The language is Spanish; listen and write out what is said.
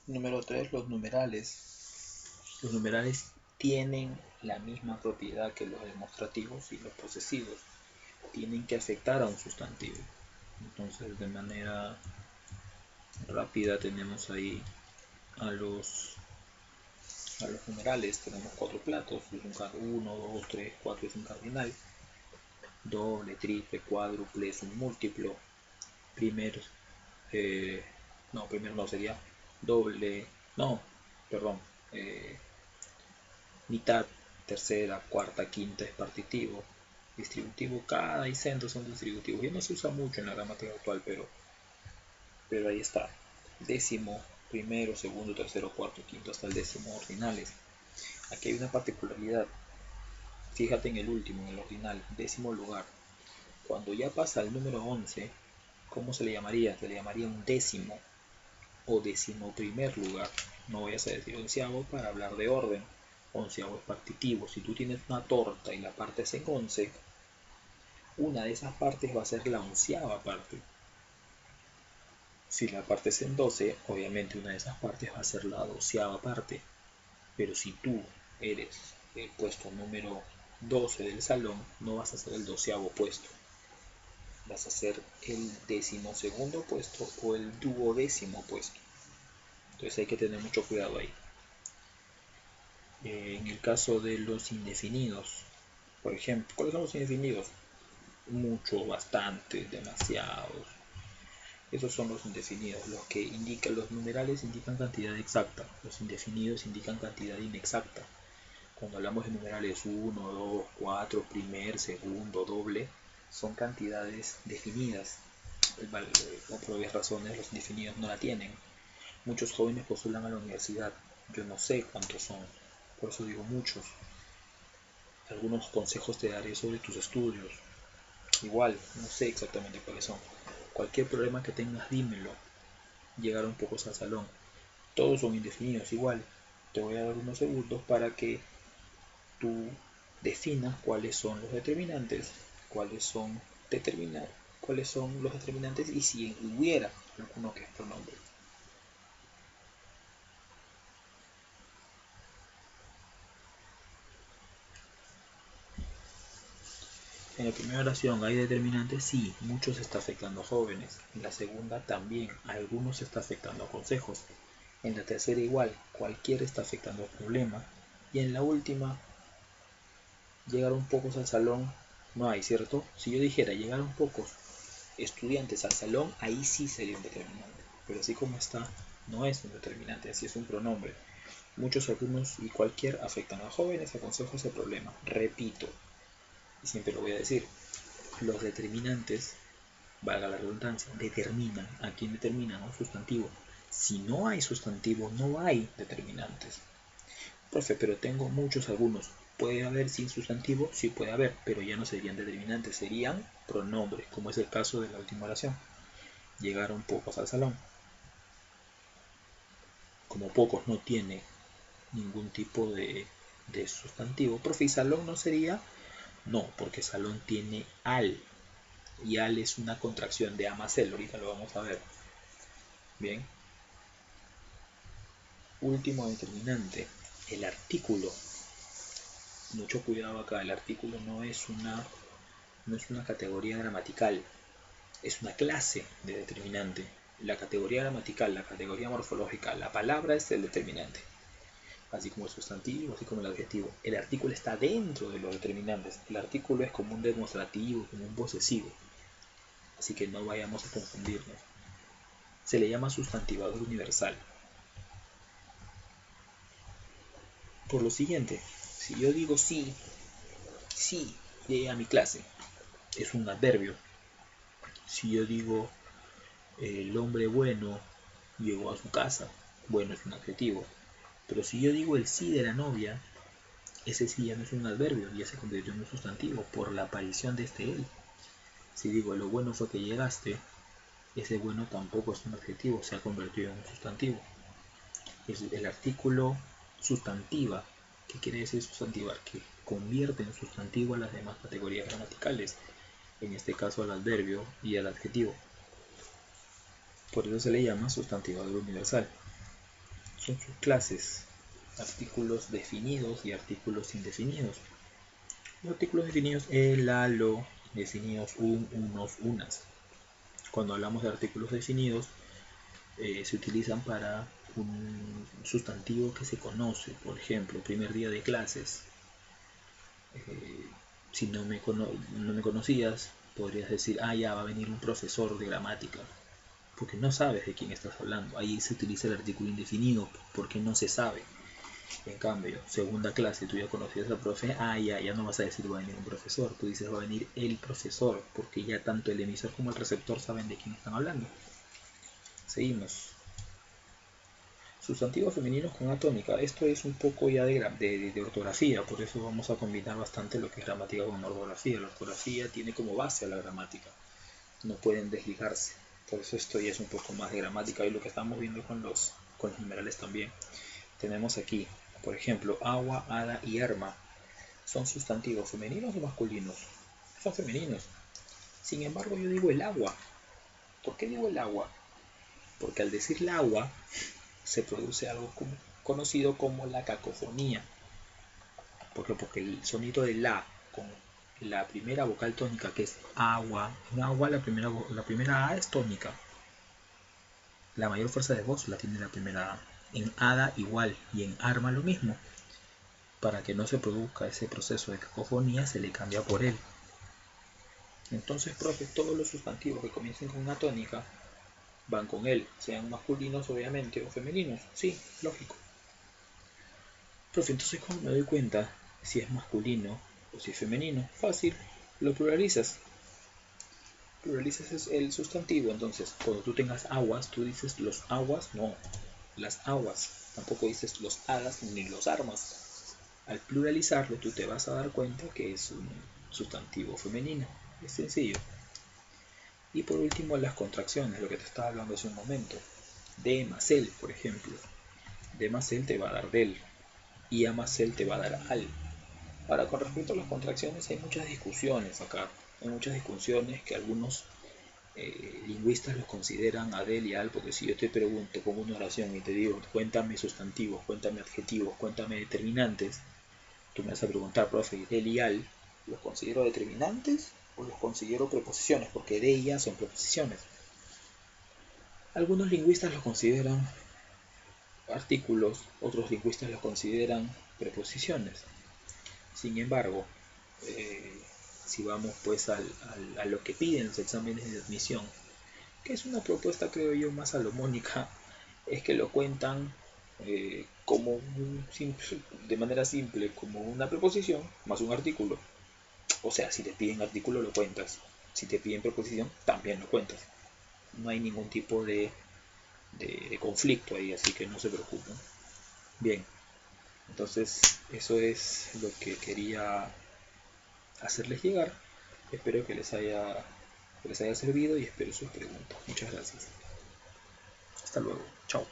Número 3, los numerales. Los numerales tienen la misma propiedad que los demostrativos y los posesivos. Tienen que afectar a un sustantivo. Entonces, de manera rápida tenemos ahí a los numerales. Tenemos 4 platos, es un 1, 2, 3, 4 es un cardinal, doble, triple, cuádruple es un múltiplo, primero, primero no, sería doble, no, perdón, mitad, tercera, cuarta, quinta es partitivo, distributivo, cada y centro son distributivos. Ya no se usa mucho en la gramática actual, pero ahí está. Décimo, primero, segundo, tercero, cuarto, quinto, hasta el décimo ordinales. Aquí hay una particularidad. Fíjate en el último, en el ordinal, décimo lugar. Cuando ya pasa al número 11, ¿cómo se le llamaría? Se le llamaría un décimo o decimoprimer lugar. No vayas a decir onceavo para hablar de orden. Onceavo es partitivo. Si tú tienes una torta y la partes en 11, una de esas partes va a ser la onceava parte. Si la partes en 12, obviamente una de esas partes va a ser la doceava parte. Pero si tú eres el puesto número 12 del salón, no vas a ser el doceavo puesto. Vas a ser el 12º puesto o el 12º puesto. Entonces hay que tener mucho cuidado ahí. En el caso de los indefinidos, por ejemplo, ¿cuáles son los indefinidos? Mucho, bastante, demasiados. Esos son los indefinidos. Los que indican, los numerales indican cantidad exacta, los indefinidos indican cantidad inexacta. Cuando hablamos de numerales 1, 2, 4, primer, segundo, doble, son cantidades definidas. Por obvias razones los indefinidos no la tienen. Muchos jóvenes postulan a la universidad. Yo no sé cuántos son, por eso digo muchos. Algunos consejos te daré sobre tus estudios. Igual, no sé exactamente cuáles son. Cualquier problema que tengas, dímelo. Llegaron pocos al salón. Todos son indefinidos igual. Te voy a dar unos segundos para que tú definas cuáles son los determinantes, cuáles son los determinantes y si hubiera alguno que es pronombre. En la primera oración hay determinantes, sí, muchos está afectando a jóvenes. En la segunda también, algunos está afectando a consejos. En la tercera igual, cualquiera está afectando al problema. Y en la última, llegaron pocos al salón, no hay, ¿cierto? Si yo dijera llegaron pocos estudiantes al salón, ahí sí sería un determinante. Pero así como está, no es un determinante, así es un pronombre. Muchos, algunos y cualquier afectan a jóvenes, a consejos, al problema. Repito, y siempre lo voy a decir, los determinantes, valga la redundancia, determinan. ¿A quién determinan? Un sustantivo. Si no hay sustantivo, no hay determinantes. Profe, pero tengo muchos algunos. ¿Puede haber sin sustantivo? Sí puede haber, pero ya no serían determinantes, serían pronombres, como es el caso de la última oración. Llegaron pocos al salón. Como pocos no tiene ningún tipo de sustantivo, profe, ¿y salón no sería? No, porque salón tiene al, y al es una contracción de amacel, ahorita lo vamos a ver. Bien. Último determinante, el artículo. Mucho cuidado acá, el artículo no es una categoría gramatical, es una clase de determinante. La categoría gramatical, la categoría morfológica, la palabra es el determinante, así como el sustantivo, así como el adjetivo. El artículo está dentro de los determinantes. El artículo es como un demostrativo, como un posesivo, así que no vayamos a confundirnos. Se le llama sustantivador universal. Por lo siguiente, si yo digo sí, llegué a mi clase, es un adverbio. Si yo digo el hombre bueno llegó a su casa, bueno es un adjetivo. Pero si yo digo el sí de la novia, ese sí ya no es un adverbio, ya se convirtió en un sustantivo por la aparición de este él. Si digo lo bueno fue que llegaste, ese bueno tampoco es un adjetivo, se ha convertido en un sustantivo. Es el artículo sustantiva. ¿Qué quiere decir sustantivar? Que convierte en sustantivo a las demás categorías gramaticales, en este caso al adverbio y al adjetivo. Por eso se le llama sustantivador universal. son sus clases, artículos definidos y artículos indefinidos. Los artículos definidos, el, la, lo, definidos, un, unos, unas. Cuando hablamos de artículos definidos, se utilizan para un sustantivo que se conoce. Por ejemplo, primer día de clases. Si no me conocías, podrías decir, ah, ya va a venir un profesor de gramática, porque no sabes de quién estás hablando. Ahí se utiliza el artículo indefinido, porque no se sabe. En cambio, segunda clase, tú ya conocías al profe, ah, ya no vas a decir va a venir un profesor, tú dices va a venir el profesor, porque ya tanto el emisor como el receptor saben de quién están hablando. Seguimos. Sustantivos femeninos con atónica. Esto es un poco ya de ortografía, por eso vamos a combinar bastante lo que es gramática con ortografía. La ortografía tiene como base a la gramática, no pueden desligarse. Por eso esto ya es un poco más de gramática y lo que estamos viendo con los numerales también. Tenemos aquí, por ejemplo, agua, hada y arma. ¿Son sustantivos femeninos o masculinos? Son femeninos. Sin embargo, yo digo el agua. ¿Por qué digo el agua? Porque al decir el agua se produce algo conocido como la cacofonía. ¿Por qué? Porque el sonido de la con la primera vocal tónica, que es agua, en agua la primera A es tónica. La mayor fuerza de voz la tiene la primera A. En hada igual y en arma lo mismo. Para que no se produzca ese proceso de cacofonía se le cambia por él. Entonces, profe, todos los sustantivos que comiencen con una tónica van con él, sean masculinos obviamente o femeninos. Sí, lógico. Profe, entonces ¿cómo me doy cuenta si es masculino o si es femenino? Fácil, lo pluralizas. Pluralizas el sustantivo, entonces cuando tú tengas aguas, tú dices los aguas, no, las aguas. Tampoco dices los hadas ni los armas. Al pluralizarlo, tú te vas a dar cuenta que es un sustantivo femenino. Es sencillo. Y por último, las contracciones, lo que te estaba hablando hace un momento. De más el, por ejemplo. De más el te va a dar del. Y a más el te va a dar al. Ahora, con respecto a las contracciones, hay muchas discusiones acá. Hay muchas discusiones que algunos lingüistas los consideran a del y al, porque si yo te pregunto como una oración y te digo, cuéntame sustantivos, cuéntame adjetivos, cuéntame determinantes, tú me vas a preguntar, profe, del y al, ¿los considero determinantes o los considero preposiciones? Porque de y a son preposiciones. Algunos lingüistas los consideran artículos, otros lingüistas los consideran preposiciones. Sin embargo, si vamos pues a lo que piden los exámenes de admisión, que es una propuesta creo yo más salomónica, es que lo cuentan como de manera simple, como una preposición más un artículo. O sea, si te piden artículo lo cuentas, si te piden preposición también lo cuentas. No hay ningún tipo de conflicto ahí, así que no se preocupen. Bien, entonces eso es lo que quería hacerles llegar. Espero que les haya servido y espero sus preguntas. Muchas gracias. Hasta luego. Chao.